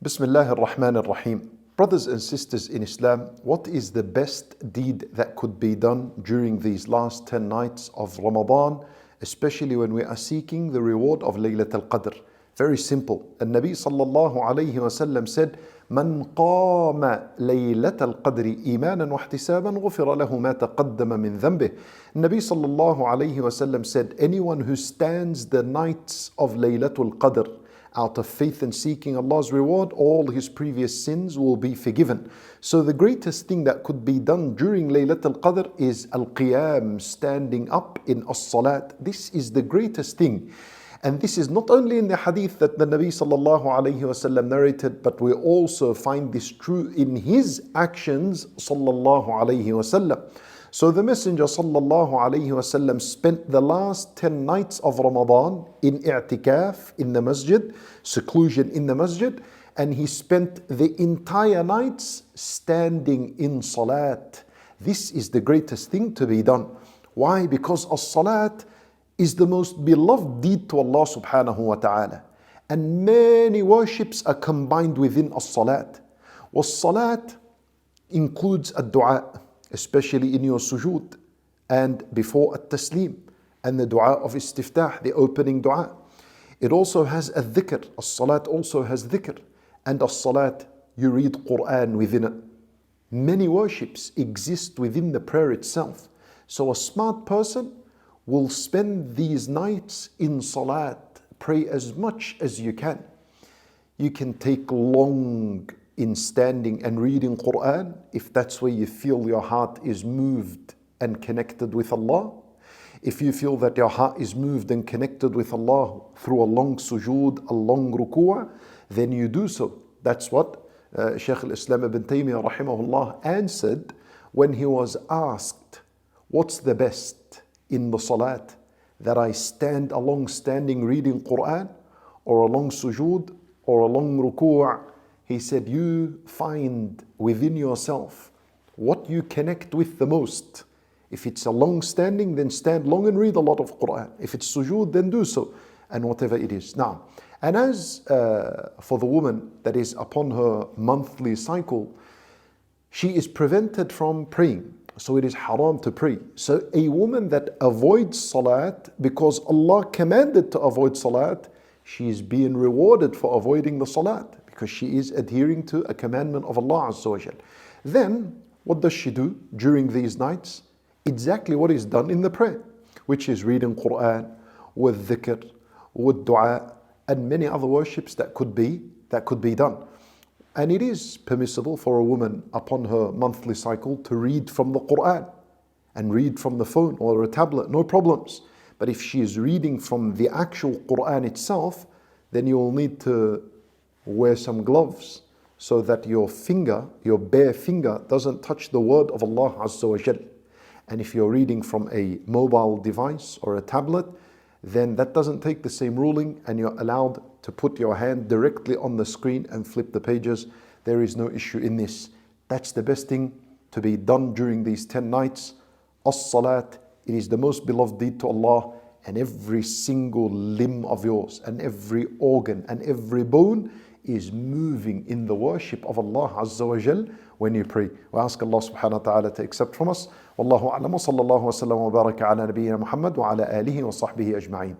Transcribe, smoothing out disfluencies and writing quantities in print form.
Bismillah ar-Rahman ar-Rahim. Brothers and sisters in Islam, what is the best deed that could be done during these last 10 nights of Ramadan, especially when we are seeking the reward of Laylat Al-Qadr? Very simple. And Nabi sallallahu alayhi wa sallam said, من قام ليلة القدر إيمانا واحتسابا غفر له ما تقدم من ذنبه. Nabi sallallahu alayhi wa sallam said, anyone who stands the nights of Laylatul Qadr out of faith and seeking Allah's reward, all his previous sins will be forgiven. So the greatest thing that could be done during Laylatul Qadr is Al-Qiyam, standing up in As-Salat. This is the greatest thing. And this is not only in the hadith that the Nabi sallallahu alayhi wa sallam narrated, but we also find this true in his actions sallallahu alayhi wa sallam. So the Messenger sallallahu alayhi wa sallam spent the last 10 nights of Ramadan in i'tikaf in the masjid, seclusion in the masjid, and he spent the entire nights standing in salat. This is the greatest thing to be done. Why? Because as-salat is the most beloved deed to Allah subhanahu wa ta'ala. And many worships are combined within as-salat. Was-salat includes a dua, especially in your sujood and before at-taslim and the dua of istiftah, the opening dua. It also has a dhikr. As-salat also has dhikr. And as-salat, you read Quran within it. Many worships exist within the prayer itself. So a smart person will spend these nights in salat. Pray as much as you can. You can take long in standing and reading Quran if that's where you feel your heart is moved and connected with Allah. If you feel that your heart is moved and connected with Allah through a long sujood, a long ruku'ah, then you do so. That's what Shaykh al-Islam ibn Taymiyyah rahimahullah answered when he was asked, what's the best in the salat? That I stand a long standing reading Quran, or a long sujood, or a long ruku'ah? He said, you find within yourself what you connect with the most. If it's a long standing, then stand long and read a lot of Quran. If it's sujood, then do so, and whatever it is. Now, and as for the woman that is upon her monthly cycle, she is prevented from praying. So it is haram to pray. So a woman that avoids salat because Allah commanded to avoid salat, she is being rewarded for avoiding the salat, because she is adhering to a commandment of Allah Azza wa Jal. Then, what does she do during these nights? Exactly what is done in the prayer, which is reading Quran, with dhikr, with dua, and many other worships that could be done. And it is permissible for a woman upon her monthly cycle to read from the Quran and read from the phone or a tablet, no problems. But if she is reading from the actual Quran itself, then you will need to wear some gloves so that your finger, your bare finger, doesn't touch the word of Allah Azza wa Jal. And if you're reading from a mobile device or a tablet, then that doesn't take the same ruling, and you're allowed to put your hand directly on the screen and flip the pages. There is no issue in this. That's the best thing to be done during these 10 nights. As-salat, it is the most beloved deed to Allah, and every single limb of yours and every organ and every bone is moving in the worship of Allah Azza wa Jal when you pray. We ask Allah subhanahu wa ta'ala to accept from us. Wallahu a'lam wa sallallahu wa sallam wa baraka ala nabiyyina Muhammad wa ala alihi wa sahbihi ajma'in.